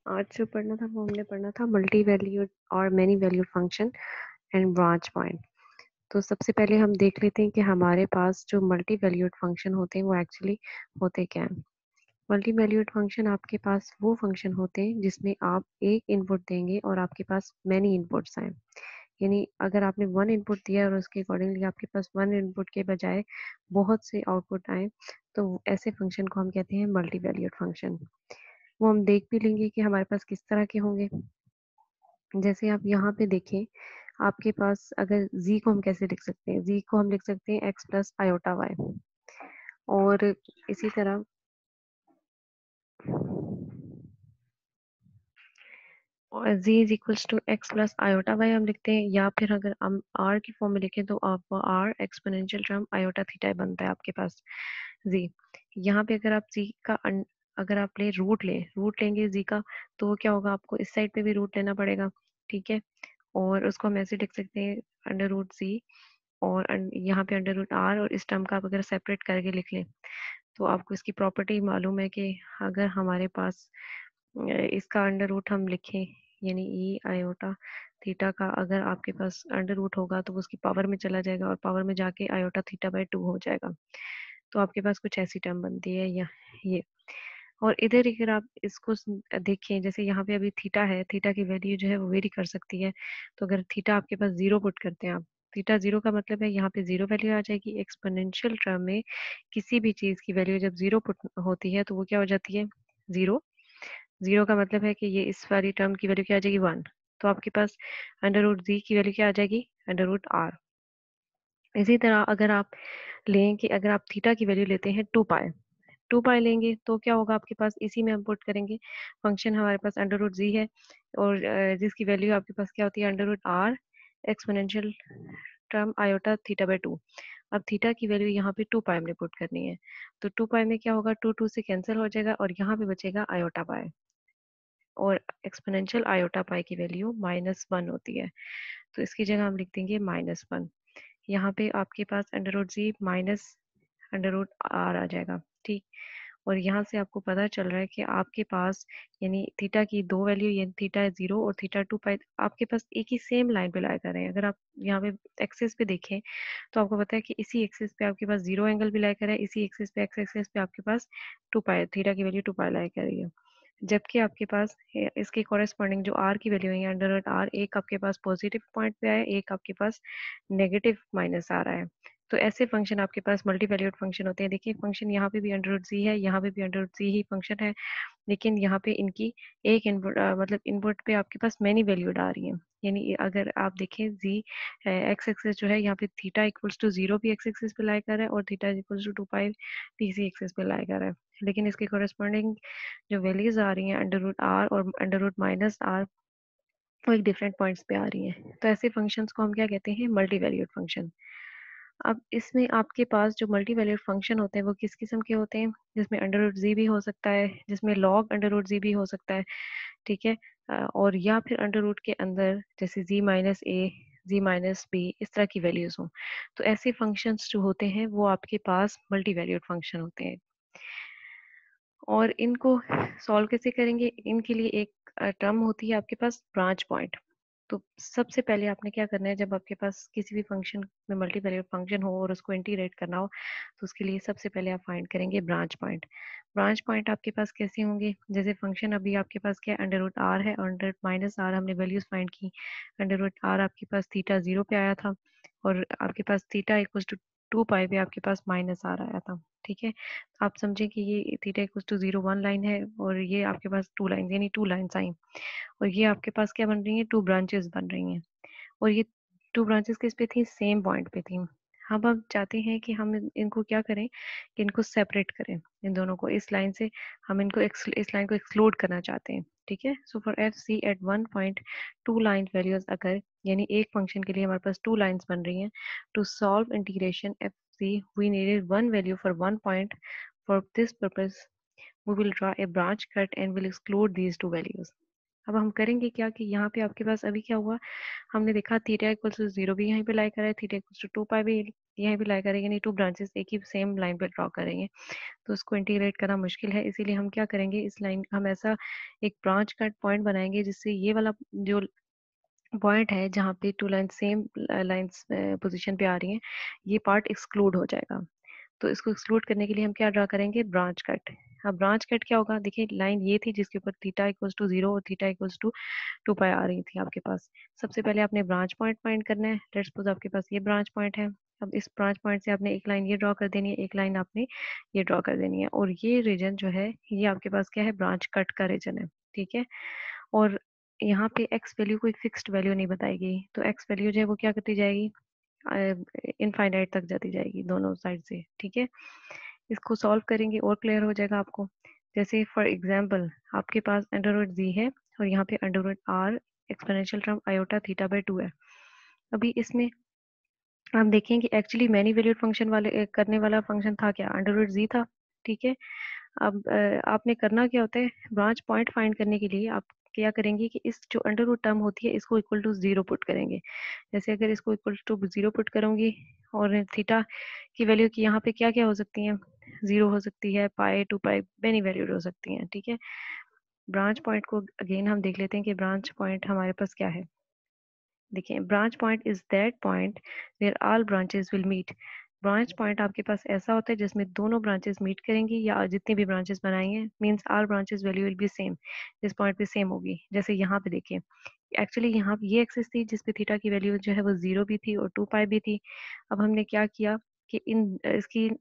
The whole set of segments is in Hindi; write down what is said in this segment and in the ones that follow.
आज जो पढ़ना था वो हमने पढ़ना था मल्टी वैल्यूड और many valued function and branch point. तो सबसे पहले हम देख लेते हैं कि हमारे पास जो मल्टी वैल्यूड फंक्शन होते हैं वो एक्चुअली होते क्या हैं। मल्टी वैल्यूड फंक्शन आपके पास वो फंक्शन होते हैं जिसमें आप एक इनपुट देंगे और आपके पास मैनी इनपुट्स आए। यानी अगर आपने वन इनपुट दिया और उसके अकॉर्डिंगली आपके पास वन इनपुट के बजाय बहुत से आउटपुट आए, तो ऐसे फंक्शन को हम कहते हैं मल्टी वैल्यूड फंक्शन। वो हम देख भी लेंगे कि हमारे पास किस तरह के होंगे। जैसे आप यहाँ पे देखें, आपके पास अगर z को हम कैसे लिख सकते हैं, z को हम लिख सकते हैं x प्लस आयोटा वाई। और इसी तरह और z is equals to x plus iota y हम लिखते हैं, या फिर अगर हम r की फॉर्म में लिखें तो आप r exponential term iota theta बनता है आपके पास z। यहाँ पे अगर आप z का अगर आप रूट लेंगे z का, तो वो क्या होगा, आपको इस साइड पे भी रूट लेना पड़ेगा। ठीक है, और उसको हम ऐसे लिख सकते हैं अंडर रूट सी, और यहाँ पे अंडर रूट आर, और इस टर्म का आप अगर सेपरेट करके लिख लें तो आपको इसकी प्रॉपर्टी मालूम है कि अगर हमारे पास इसका अंडर रूट हम लिखें, यानी ई आयोटा थीटा का अगर आपके पास अंडर रूट होगा तो वो उसकी पावर में चला जाएगा और पावर में जाके आयोटा थीटा बाय 2 हो जाएगा। तो आपके पास कुछ ऐसी टर्म बनती है या ये। और इधर अगर आप इसको देखें, जैसे यहाँ पे अभी थीटा है, थीटा की वैल्यू जो है वो वेरी कर सकती है। तो अगर थीटा आपके पास जीरो पुट करते हैं आप, थीटा जीरो का मतलब है यहाँ पे जीरो वैल्यू आ जाएगी। एक्सपोनेंशियल टर्म में किसी भी चीज की वैल्यू जब जीरो पुट होती है तो वो क्या हो जाती है, जीरो। जीरो का मतलब है कि ये इस वाली टर्म की वैल्यू क्या आ जाएगी, वन। तो आपके पास अंडर रूट जी की वैल्यू क्या आ जाएगी, अंडर रूट आर। इसी तरह अगर आप लें कि अगर आप थीटा की वैल्यू लेते हैं 2 पाई, 2 पाई लेंगे तो क्या होगा आपके पास, इसी में हम पुट करेंगे। फंक्शन हमारे पास अंडर रूट जी है और जिसकी वैल्यू आपके पास क्या होती है, under root r exponential term iota theta by 2। अब थीटा की वैल्यू यहाँ पे 2 पाई में पुट करनी है, तो 2 पाई में क्या होगा, टू टू से कैंसिल हो जाएगा और यहाँ पे बचेगा आयोटा पाई। और एक्सपोनेंशियल आयोटा पाई की वैल्यू -1 होती है, तो इसकी जगह हम लिख देंगे -1। यहाँ पे आपके पास under root G minus under root R आ जाएगा। ठीक, और यहाँ से आपको पता चल रहा है कि आपके पास यानी थीटा की दो वैल्यू, यानी थीटा जीरो और थीटा 2 पाई आपके पास एक ही सेम लाइन पे लाई कर रहे हैं। अगर आप यहाँ पे एक्सिस पे देखें तो आपको पता है कि इसी एक्सिस पे आपके पास जीरो एंगल भी लाई कर रहा है, इसी एक्सिस पे एक्स एक्सिस पे आपके पास 2 पाई थीटा की वैल्यू 2 पाई लाई कर रही है। जबकि आपके पास इसके कॉरेस्पॉन्डिंग जो आर की वैल्यू है अंडर रूट आर, एक आपके पास पॉजिटिव पॉइंट पे आया, एक आपके पास नेगेटिव माइनस आ रहा है। तो ऐसे फंक्शन आपके पास मल्टी वैल्यूड फंक्शन होते हैं। देखिए फंक्शन यहाँ पे भी अंडर रूट जी है, यहाँ पे भी अंडर रूट जी ही फंक्शन है, लेकिन यहाँ पे इनकी एक इनपुट मतलब इनपुट पे आपके पास मैनी वैल्यूड आ रही है। यानी अगर आप देखें जी एक्स एक्सिस जो है, यहाँ पे थीटा इक्वल्स टू जीरो भी एक्स एक्सिस पे लाई कर रहा है और थीटा इक्वल्स टू 2 पाई भी इसी एक्सिस पे लाई कर रहा है। लेकिन इसके कॉरेस्पॉन्डिंग जो वैल्यूज आ रही हैं अंडर रूट आर और अंडर रूट माइनस आर, वो एक डिफरेंट पॉइंट्स पे आ रही हैं। तो ऐसे फंक्शंस को हम क्या कहते हैं, मल्टी वैल्यूड फंक्शन। अब इसमें आपके पास जो मल्टी वैल्यूड फंक्शन होते हैं वो किस किस्म के होते हैं, जिसमें अंडर रूट जी भी हो सकता है, जिसमें लॉग अंडर रूट जी भी हो सकता है। ठीक है, और या फिर अंडर रूट के अंदर जैसे जी माइनस ए, जी माइनस बी, इस तरह की वैल्यूज हो। तो ऐसे फंक्शंस जो होते हैं वो आपके पास मल्टी वैल्यूड फंक्शन होते हैं। और इनको सॉल्व कैसे करेंगे, इनके लिए एक टर्म होती है आपके पास ब्रांच पॉइंट। तो सबसे पहले आपने क्या करना है, जब आपके पास किसी भी फंक्शन में मल्टी वैल्यूड फंक्शन हो और उसको इंटीग्रेट करना हो, तो उसके लिए सबसे पहले आप फाइंड करेंगे ब्रांच पॉइंट। ब्रांच पॉइंट आपके पास कैसे होंगे, जैसे फंक्शन अभी आपके पास क्या अंडर रूट आर है और अंडर माइनस आर हमने वैल्यूज फाइंड की। अंडर रूट आर आपके पास थीटा जीरो पे आया था और आपके पास थीटा इक्वल टू 2 पाई पे आपके पास माइनस आर आया था। ठीक है, आप समझें कि ये थीटा इक्वल टू 0 1 लाइन है और ये आपके पास 2 लाइन यानी 2 लाइन्स आई, और ये आपके पास क्या बन रही है, 2 ब्रांचेस बन रही हैं। और ये 2 ब्रांचेस किस पे थी, सेम पॉइंट पे थी। हम चाहते हैं कि हम इनको क्या करें, कि इनको सेपरेट करें, इन दोनों को इस लाइन से हम इनको इस लाइन को एक्सक्लूड करना चाहते हैं। ठीक है, so for F C at 1.2 line values अगर, यानी एक फंक्शन के लिए हमारे पास 2 लाइन्स बन रही हैं, to solve integration F C we needed 1 value for 1 point. For this purpose we will draw a branch cut and will exclude these two values. अब हम करेंगे क्या कि यहाँ पे आपके पास अभी क्या हुआ, हमने देखा थीटा इक्वल्स टू 0 भी यहीं पे लाई करा है, थीटा इक्वल्स टू 2 पाई भी यहीं पे लाई करेंगे, यानी टू ब्रांचेस एक ही सेम लाइन पे ड्रॉ करेंगे, तो उसको इंटीग्रेट करना मुश्किल है, इसीलिए हम क्या करेंगे, इस लाइन हम ऐसा एक ब्रांच कट पॉइंट बनाएंगे जिससे ये वाला जो पॉइंट है जहाँ पे two line same lines position पे आ रही हैं, ये पार्ट एक्सक्लूड हो जाएगा। तो इसको एक्सक्लूड करने के लिए हम क्या ड्रा करेंगे, ब्रांच कट। अब ब्रांच कट क्या होगा, देखिए लाइन ये थी जिसके ऊपर थीटा इक्वल्स टू 0 और थीटा इक्वल्स टू 2 पाई आ रही थी आपके पास। सबसे पहले आपने ब्रांच पॉइंट फाइंड करना है, लेट्स सपोज आपके पास ये ब्रांच पॉइंट है। अब इस ब्रांच पॉइंट से आपने एक लाइन ये ड्रॉ कर देनी है, एक लाइन आपने ये ड्रॉ कर देनी है, और ये रीजन जो है ये आपके पास क्या है, ब्रांच कट का रीजन है, ठीक है। और यहाँ पे एक्स वैल्यू कोई फिक्स्ड वैल्यू नहीं बताएगी, तो एक्स वैल्यू जो है वो क्या करती जाएगी, इनफाइनाइट तक जाती जाएगी दोनों साइड से, ठीक है। इसको सॉल्व करेंगे और क्लियर हो जाएगा आपको। जैसे फॉर एग्जांपल आपके पास अंडर रूट जी है और यहाँ पे under root r exponential term iota theta by 2 है। अभी इसमें आप देखें कि एक्चुअली मैनी वैल्यूड फंक्शन वाले करने वाला फंक्शन था क्या, अंडर रूट जी था, ठीक है। अब आपने करना क्या होता है, ब्रांच पॉइंट फाइंड करने के लिए आप क्या करेंगे कि इस जो अंडर रूट टर्म होती है इसको इक्वल टू 0 पुट करेंगे। जैसे अगर इसको इक्वल टू 0 पुट करूंगी और थीटा की वैल्यू की यहाँ पे क्या क्या हो सकती है, 0 हो सकती है, पाई 2 पाई मैनी वैल्यूड हो सकती हैं, ठीक है। ब्रांच पॉइंट को अगेन हम देख लेते हैं कि ब्रांच पॉइंट हमारे पास क्या है। देखिए branch point is that point where all branches will meet. Branch point आपके पास ऐसा होता है जिसमें दोनों ब्रांचेस मीट करेंगी, या जितनी भी ब्रांचेस बनाई हैं means all branches value will be same, जिस पॉइंट पे सेम होगी। जैसे यहाँ पे देखिए एक्चुअली यहाँ पे ये एक्सिस थी जिसपे थीटा की वैल्यू जो है वो 0 भी थी और 2 पाई भी थी। अब हमने क्या किया कि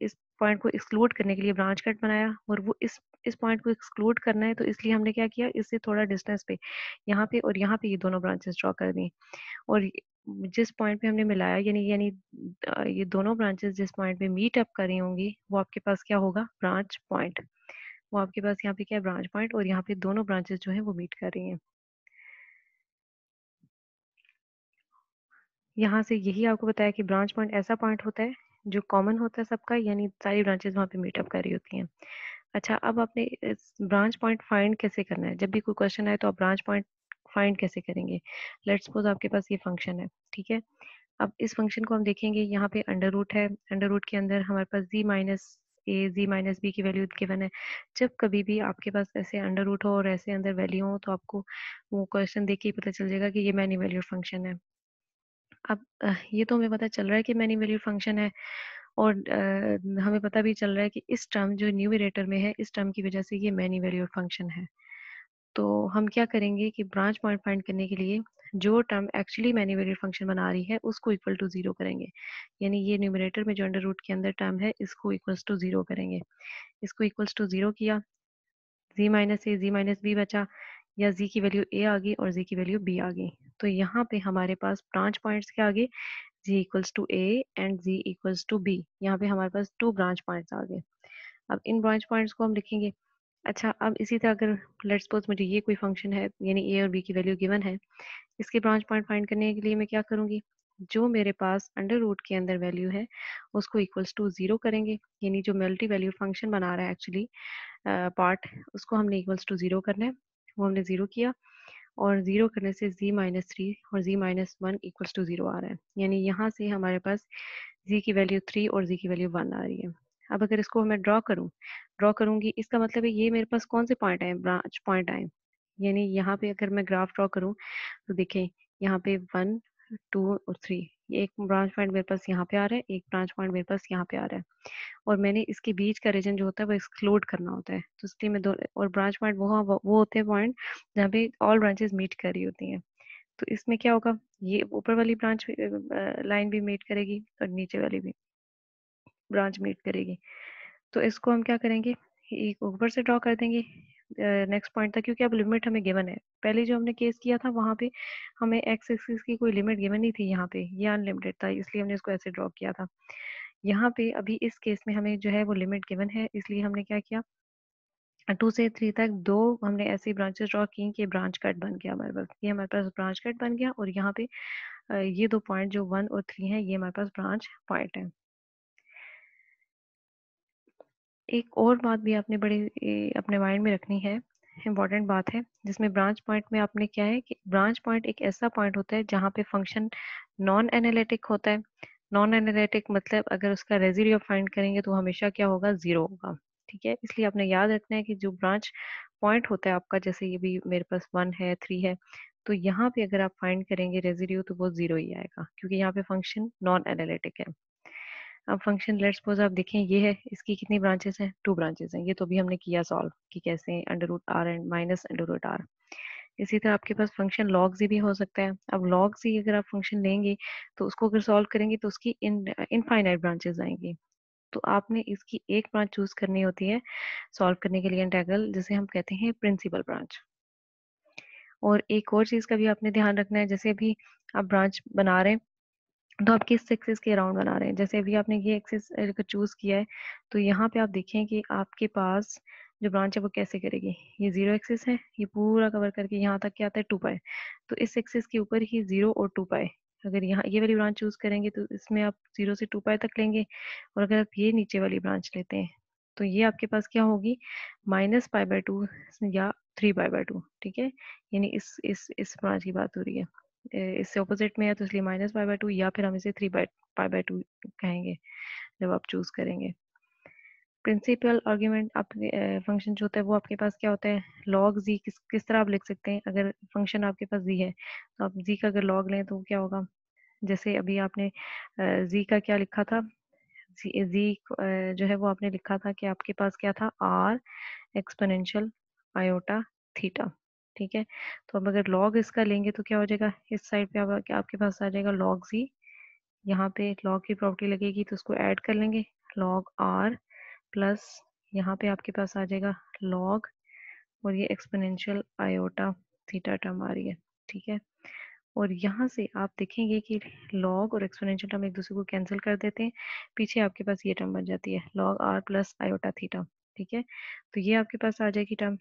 इस पॉइंट को एक्सक्लूड करने के लिए ब्रांच कट बनाया, और वो इस पॉइंट को एक्सक्लूड करना है तो इसलिए हमने क्या किया, इससे थोड़ा डिस्टेंस पे यहाँ पे और यहाँ पे ये दोनों ब्रांचेस ड्रॉ कर दी। और जिस पॉइंट पे हमने मिलाया यानी यानी ये दोनों ब्रांचेस जिस पॉइंट पे मीट अप करी होंगी वो आपके पास क्या होगा, ब्रांच पॉइंट। वो आपके पास यहाँ पे क्या है, ब्रांच पॉइंट, और यहाँ पे दोनों ब्रांचेस जो है वो मीट कर रही हैं। यहाँ से यही आपको बताया कि ब्रांच पॉइंट ऐसा पॉइंट होता है जो कॉमन होता है सबका, यानी सारी ब्रांचेस वहाँ पे मीटअप कर रही होती हैं। अच्छा, अब आपने इस ब्रांच पॉइंट फाइंड कैसे करना है, जब भी कोई क्वेश्चन आए तो आप ब्रांच पॉइंट फाइंड कैसे करेंगे। लेट्स सपोज आपके पास ये फंक्शन है, ठीक है। अब इस फंक्शन को हम देखेंगे, यहाँ पे अंडर रूट है, अंडर रूट के अंदर हमारे पास जी माइनस ए जी माइनस बी की वैल्यू गिवन है। जब कभी भी आपके पास ऐसे अंडर रूट हो और ऐसे अंदर वैल्यू हो तो आपको वो क्वेश्चन देख के ही पता चल जाएगा कि ये मैनी वैल्यूड फंक्शन है। अब ये तो हमें पता चल रहा है कि मैनी वैल्यूड फंक्शन है, और हमें पता भी चल रहा है कि इस टर्म जो न्यूमरेटर में है इस टर्म की वजह से ये मैनी वैल्यूड फंक्शन है। तो हम क्या करेंगे कि ब्रांच पॉइंट फाइंड करने के लिए जो term actually many valued function बना रही है उसको इक्वल टू 0 करेंगे, यानी ये न्यूमरेटर में जो अंडर रूट के अंदर टर्म है इसको इक्वल्स टू 0 करेंगे। इसको इक्वल्स टू 0 किया, जी माइनस ए जी माइनस बी बचा, या जी की वैल्यू ए आ गई और जी की वैल्यू बी आ गई। तो यहाँ पे हमारे पास ब्रांच पॉइंट्स क्या आ गए, G equals to A and G equals to B. यहाँ पे हमारे पास 2 ब्रांच पॉइंट्स आ गए। अब इन ब्रांच पॉइंट्स को हम लिखेंगे। अच्छा, अब इसी तरह अगर लेट्स सपोज मुझे ये कोई फंक्शन है यानी ए और बी की वैल्यू गिवन है, इसके ब्रांच पॉइंट फाइंड करने के लिए मैं क्या करूंगी, जो मेरे पास अंडर रूट के अंदर वैल्यू है उसको इक्वल्स टू 0 करेंगे, यानी जो मल्टी वैल्यू फंक्शन बना रहा है एक्चुअली पार्ट, उसको हमने इक्वल्स टू 0 करना है। वो हमने 0 किया, और 0 करने से z माइनस 3 और z माइनस 1 इक्वल्स टू 0 आ रहा है, यानी यहाँ से हमारे पास z की वैल्यू 3 और z की वैल्यू 1 आ रही है। अब अगर इसको मैं ड्रॉ करूंगी, इसका मतलब है ये मेरे पास कौन से पॉइंट आए, ब्रांच पॉइंट आए। यानी यहाँ पे अगर मैं ग्राफ ड्रॉ करूँ तो देखें यहाँ पे 1 2 और 3, ये एक ब्रांच पॉइंट मेरे पास यहाँ पे आ रहा है, एक ब्रांच पॉइंट मेरे पास यहाँ पे आ रहा है, और मैंने इसके बीच का रीजन जो होता है वो एक्सक्लूड करना होता है। तो इसलिए मैं दो, और ब्रांच पॉइंट वो होते हैं पॉइंट जहाँ पे ऑल ब्रांचेस मीट कर रही होती हैं। तो इसमें क्या होगा, ये ऊपर वाली ब्रांच लाइन भी मीट करेगी और नीचे वाली भी ब्रांच मीट करेगी। तो इसको हम क्या करेंगे, एक ऊपर से ड्रॉ कर देंगे नेक्स्ट पॉइंट तक, क्योंकि अब लिमिट हमें गिवन है। पहले जो हमने केस किया था वहां पे हमें एक्स एक्सिस की कोई लिमिट गिवन नहीं थी, यहाँ पे ये अनलिमिटेड था, इसलिए हमने इसको ऐसे ड्रॉ किया था। यहाँ पे अभी इस केस में हमें जो है वो लिमिट गिवन है, इसलिए हमने क्या किया, 2 से 3 तक दो हमने ऐसी ब्रांचेस ड्रॉ की कि ब्रांच कट बन गया हमारे पास, ये हमारे पास ब्रांच कट बन गया, और यहाँ पे ये 2 पॉइंट जो 1 और 3 है ये हमारे पास ब्रांच पॉइंट है। एक और बात भी आपने बड़ी अपने माइंड में रखनी है इम्पॉर्टेंट बात है, जिसमें ब्रांच पॉइंट में आपने क्या है कि ब्रांच पॉइंट एक ऐसा पॉइंट होता है जहाँ पे फंक्शन नॉन एनालिटिक होता है। नॉन एनालिटिक मतलब अगर उसका रेजिड्यू फाइंड करेंगे तो हमेशा क्या होगा, जीरो होगा। ठीक है, इसलिए आपने याद रखना है कि जो ब्रांच पॉइंट होता है आपका, जैसे ये भी मेरे पास 1 है 3 है, तो यहाँ पे अगर आप फाइंड करेंगे रेजिड्यू तो वो जीरो ही आएगा, क्योंकि यहाँ पे फंक्शन नॉन एनालिटिक है। अब फंक्शन लेट्स सपोज आप देखें ये है, इसकी कितनी ब्रांचेस हैं, 2 ब्रांचेस हैं। ये तो भी हमने किया सॉल्व कि कैसे under root r and minus under root r. इसी तरह आपके पास फंक्शन log z भी हो सकता है। अब log z अगर आप फंक्शन लेंगे तो उसको अगर सॉल्व करेंगे तो उसकी इनफाइनाइट ब्रांचेस आएंगी। तो आपने इसकी एक ब्रांच चूज करनी होती है सॉल्व करने के लिए इंटीग्रल, जिसे हम कहते हैं प्रिंसिपल ब्रांच। और एक और चीज का भी आपने ध्यान रखना है, जैसे अभी आप ब्रांच बना रहे हैं तो आप किस एक्सिस के अराउंड बना रहे हैं। जैसे अभी आपने ये एक्सिस अगर चूज किया है तो यहाँ पे आप देखें कि आपके पास जो ब्रांच है वो कैसे करेगी। ये जीरो एक्सिस है, ये पूरा कवर करके यहाँ तक क्या आता है 2 पाई। तो इस एक्सिस के ऊपर ही 0 और 2 पाई। अगर यहाँ ये वाली ब्रांच चूज करेंगे तो इसमें आप 0 से 2 पाई तक लेंगे, और अगर आप ये नीचे वाली ब्रांच लेते हैं तो ये आपके पास क्या होगी, -π/2 या 3π/2। ठीक है, यानी इस ब्रांच की बात हो रही है। इससे ऑपोजिट में है तो इसलिए -π/2, या फिर हम इसे 3π/2 कहेंगे जब आप चूज करेंगे। प्रिंसिपल आर्ग्यूमेंट आपके फंक्शन जो होता है वो आपके पास क्या होता है, log z किस तरह आप लिख सकते हैं। अगर फंक्शन आपके पास z है तो आप z का अगर log लें तो क्या होगा, जैसे अभी आपने z का क्या लिखा था, z जो है वो आपने लिखा था कि आपके पास क्या था, r एक्सपोनेंशियल आयोटा थीटा। ठीक है, तो अब अगर log इसका लेंगे तो क्या हो जाएगा, इस साइड पे आपके पास आ जाएगा log z। यहाँ पे log की प्रॉपर्टी लगेगी तो उसको ऐड कर लेंगे, log r प्लस यहाँ पे आपके पास आ जाएगा log, और ये एक्सपोनेंशियल आयोटा थीटा टर्म आ रही है। ठीक है, और यहाँ से आप देखेंगे कि log और एक्सपोनेंशियल टर्म एक दूसरे को कैंसिल कर देते हैं, पीछे आपके पास ये टर्म बन जाती है log r plus iota theta. ठीक है, तो ये आपके पास आ जाएगी टर्म।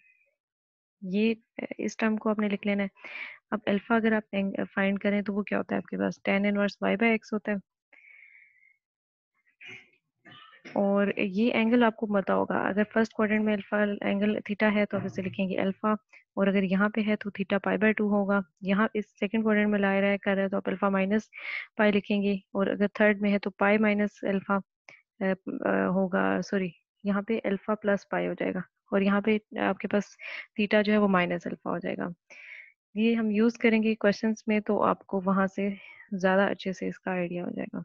ये इस टर्म को आपने लिख लेना है। अब अल्फा अगर आप फाइंड करें तो वो क्या होता है आपके पास, tan इनवर्स y/x होता है। और ये एंगल आपको पता होगा, अगर फर्स्ट क्वाड्रेंट में अल्फा एंगल थीटा है तो आप इसे लिखेंगे अल्फा, और अगर यहाँ पे है तो थीटा π/2 होगा। यहाँ इस सेकंड क्वाड्रेंट में ला रहा है कर रहा है तो आप अल्फा माइनस पाई लिखेंगे, और अगर थर्ड में है तो पाई माइनस अल्फा होगा, सॉरी यहाँ पे अल्फा प्लस पाई हो जाएगा, और यहाँ पे आपके पास थीटा जो है वो माइनस अल्फा हो जाएगा। ये हम यूज करेंगे क्वेश्चंस में तो आपको वहां से ज्यादा अच्छे से इसका आइडिया हो जाएगा।